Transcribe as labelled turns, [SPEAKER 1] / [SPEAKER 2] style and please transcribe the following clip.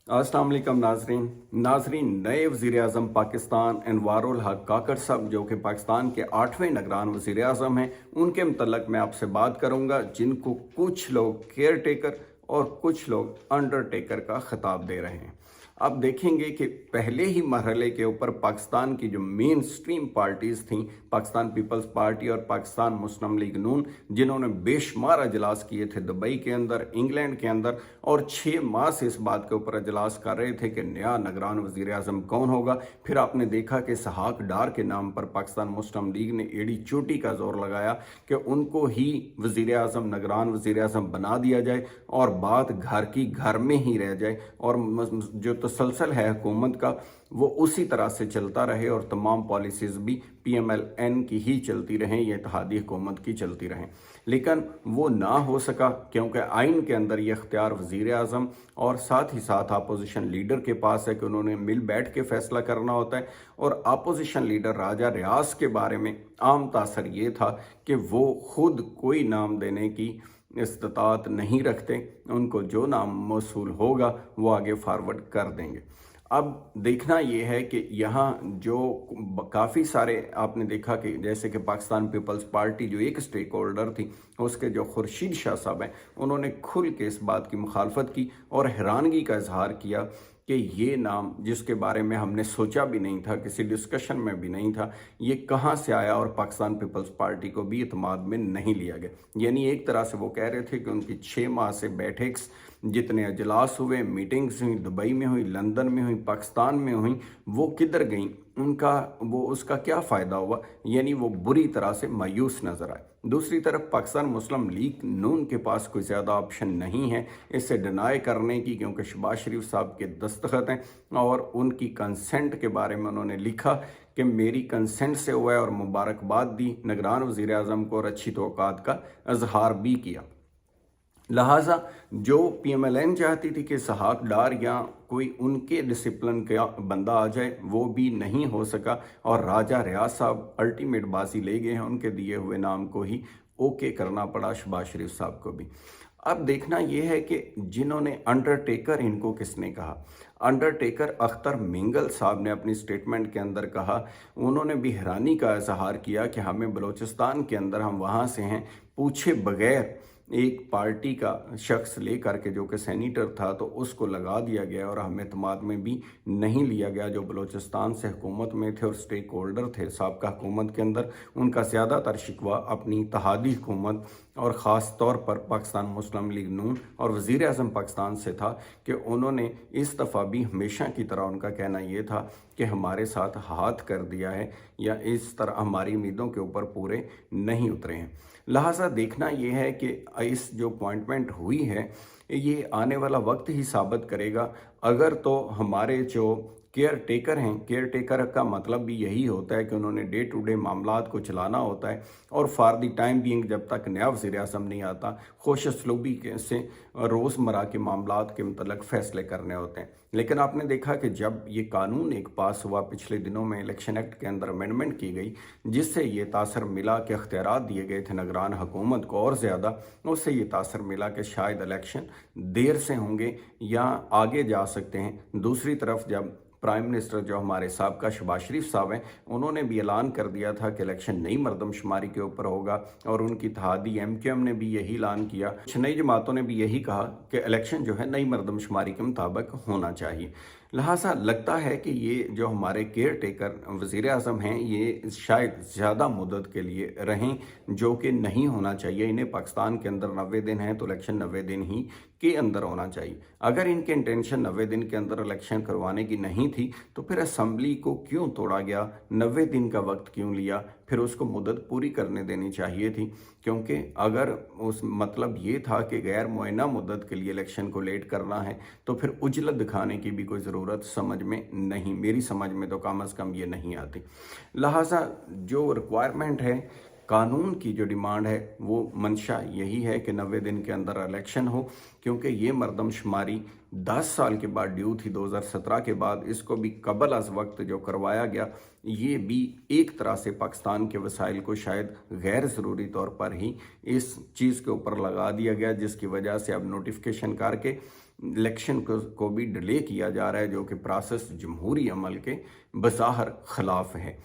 [SPEAKER 1] अस्सलाम वालेकुम नाजरीन नए वज़ीर आज़म पाकिस्तान अनवारुल हक काकड़ साहब जो कि पाकिस्तान के 8वें निगरान वज़ीर आज़म हैं, उनके मतलब मैं आपसे बात करूंगा, जिनको कुछ लोग केयर टेकर और कुछ लोग अंडरटेकर का खिताब दे रहे हैं। आप देखेंगे कि पहले ही मरहले के ऊपर पाकिस्तान की जो मेन स्ट्रीम पार्टीज़ थीं, पाकिस्तान पीपल्स पार्टी और पाकिस्तान मुस्लिम लीग नून, जिन्होंने बेशुमार अजलास किए थे दुबई के अंदर, इंग्लैंड के अंदर, और 6 माह से इस बात के ऊपर अजलास कर रहे थे कि नया निगरान वज़ीर आज़म कौन होगा। फिर आपने देखा कि इसहाक डार के नाम पर पाकिस्तान मुस्लिम लीग ने एड़ी चोटी का जोर लगाया कि उनको ही वज़ीर आज़म, निगरान वज़ीर आज़म बना दिया जाए और बात घर की घर में ही रह जाए, और जो तसलसल है हुकूमत का वो उसी तरह से चलता रहे और तमाम पॉलिसीज़ भी PMLN की ही चलती रहें, ये इत्तेहादी हुकूमत की चलती रहें। लेकिन वो ना हो सका, क्योंकि आइन के अंदर ये इख्तियार वज़ीर आज़म और साथ ही साथ अपोजिशन लीडर के पास है कि उन्होंने मिल बैठ के फैसला करना होता है। और अपोजिशन लीडर राजा रियाज के बारे में आम तासर ये था कि वो खुद कोई नाम देने की इस्तात नहीं रखते, उनको जो नाम मौसूल होगा वो आगे फॉरवर्ड कर देंगे। अब देखना ये है कि यहाँ जो काफ़ी सारे आपने देखा कि जैसे कि पाकिस्तान पीपल्स पार्टी जो एक स्टेक होल्डर थी, उसके जो खुर्शीद शाह साहब हैं, उन्होंने खुल के इस बात की मुखालफत की और हैरानगी का इजहार किया कि ये नाम जिसके बारे में हमने सोचा भी नहीं था, किसी डिस्कशन में भी नहीं था, ये कहाँ से आया और पाकिस्तान पीपल्स पार्टी को भी इत्मीनान में नहीं लिया गया। यानी एक तरह से वो कह रहे थे कि उनकी 6 माह से बैठक्स, जितने अजलास हुए, मीटिंग्स हुई, दुबई में हुई, लंदन में हुई, पाकिस्तान में हुई, वो किधर गई, उनका वो उसका क्या फ़ायदा हुआ। यानी वो बुरी तरह से मायूस नज़र आए। दूसरी तरफ पाकिस्तान मुस्लिम लीग नून के पास कोई ज़्यादा ऑप्शन नहीं है इससे डिनाई करने की, क्योंकि शहबाज शरीफ साहब के दस्तखत हैं और उनकी कंसेंट के बारे में उन्होंने लिखा कि मेरी कंसेंट से हुआ है, और मुबारकबाद दी निगरान वज़ीर आज़म को और अच्छी तौक़ात का इजहार भी किया। लिहाजा जो PMLN चाहती थी कि इसहाक डार या कोई उनके डिसिप्लिन का बंदा आ जाए, वो भी नहीं हो सका, और राजा रियाज साहब अल्टीमेट बाजी ले गए हैं, उनके दिए हुए नाम को ही ओके करना पड़ा शहबाज शरीफ साहब को भी। अब देखना यह है कि जिन्होंने अंडरटेकर, इनको किसने कहा? अंडरटेकर अख्तर मिंगल साहब ने अपनी स्टेटमेंट के अंदर कहा, उन्होंने भी हैरानी का इजहार किया कि हमें बलूचिस्तान के अंदर, हम वहाँ से हैं, पूछे बगैर एक पार्टी का शख्स ले करके जो कि सेनेटर था, तो उसको लगा दिया गया और हमें इत्मीनान में भी नहीं लिया गया। जो बलूचिस्तान से हुकूमत में थे और स्टेक होल्डर थे साबका हुकूमत के अंदर, उनका ज़्यादातर शिकवा अपनी इत्तेहादी हुकूमत और ख़ास तौर पर पाकिस्तान मुस्लिम लीग नून और वज़ीर आज़म पाकिस्तान से था कि उन्होंने इस दफ़ा भी हमेशा की तरह उनका कहना ये था कि हमारे साथ हाथ कर दिया है, या इस तरह हमारी उम्मीदों के ऊपर पूरे नहीं उतरे हैं। लिहाजा देखना यह है कि इस जो अपॉइंटमेंट हुई है, ये आने वाला वक्त ही साबित करेगा। अगर तो हमारे जो केयर टेकर हैं, केयर टेकर का मतलब भी यही होता है कि उन्होंने डे टू डे मामलात को चलाना होता है, और फॉर द टाइम बीइंग जब तक नया वज़ीर आज़म नहीं आता, खुश असलूबी से रोज़मर्रा के मामलात के मतलब फ़ैसले करने होते हैं। लेकिन आपने देखा कि जब ये कानून एक पास हुआ पिछले दिनों में, इलेक्शन एक्ट के अंदर अमेंडमेंट की गई, जिससे ये तासर मिला कि अख्तियारात दिए गए थे निगरान हुकूमत को और ज़्यादा, उससे ये तासर मिला कि शायद इलेक्शन देर से होंगे या आगे जा सकते हैं। दूसरी तरफ जब प्राइम मिनिस्टर जो हमारे साहब का शहबाज शरीफ साहब हैं, उन्होंने भी ऐलान कर दिया था कि इलेक्शन नई मरदमशुमारी के ऊपर होगा, और उनकी इत्तेहादी MQM ने भी यही ऐलान किया, कुछ नई जमातों ने भी यही कहा कि इलेक्शन जो है नई मरदमशुमारी के मुताबिक होना चाहिए। लिहाजा लगता है कि ये जो हमारे केयर टेकर वज़ीर आज़म हैं, ये शायद ज़्यादा मुद्दत के लिए रहें, जो कि नहीं होना चाहिए। इन्हें पाकिस्तान के अंदर 90 दिन हैं, तो इलेक्शन 90 दिन ही के अंदर होना चाहिए। अगर इनके इंटेंशन 90 दिन के अंदर इलेक्शन करवाने की नहीं थी, तो फिर असम्बली को क्यों तोड़ा गया, 90 दिन का वक्त क्यों लिया? फिर उसको मुद्दत पूरी करने देनी चाहिए थी, क्योंकि अगर उस मतलब ये था कि गैर मुअय्यना मुद्दत के लिए इलेक्शन को लेट करना है, तो फिर उजलत दिखाने की भी कोई ज़रूरत समझ में नहीं, मेरी समझ में तो कम अज़ कम ये नहीं आती। लिहाजा जो रिक्वायरमेंट है, कानून की जो डिमांड है, वो मंशा यही है कि 90 दिन के अंदर इलेक्शन हो, क्योंकि ये मरदमशुमारी 10 साल के बाद ड्यू थी, 2017 के बाद। इसको भी कबल अज़ वक्त जो करवाया गया, ये भी एक तरह से पाकिस्तान के वसाइल को शायद गैर ज़रूरी तौर पर ही इस चीज़ के ऊपर लगा दिया गया, जिसकी वजह से अब नोटिफिकेशन करके الیکشن کو بھی ڈیلے کیا جا رہا ہے، جو کہ پروسیس جمہوری عمل کے بظاہر خلاف ہے۔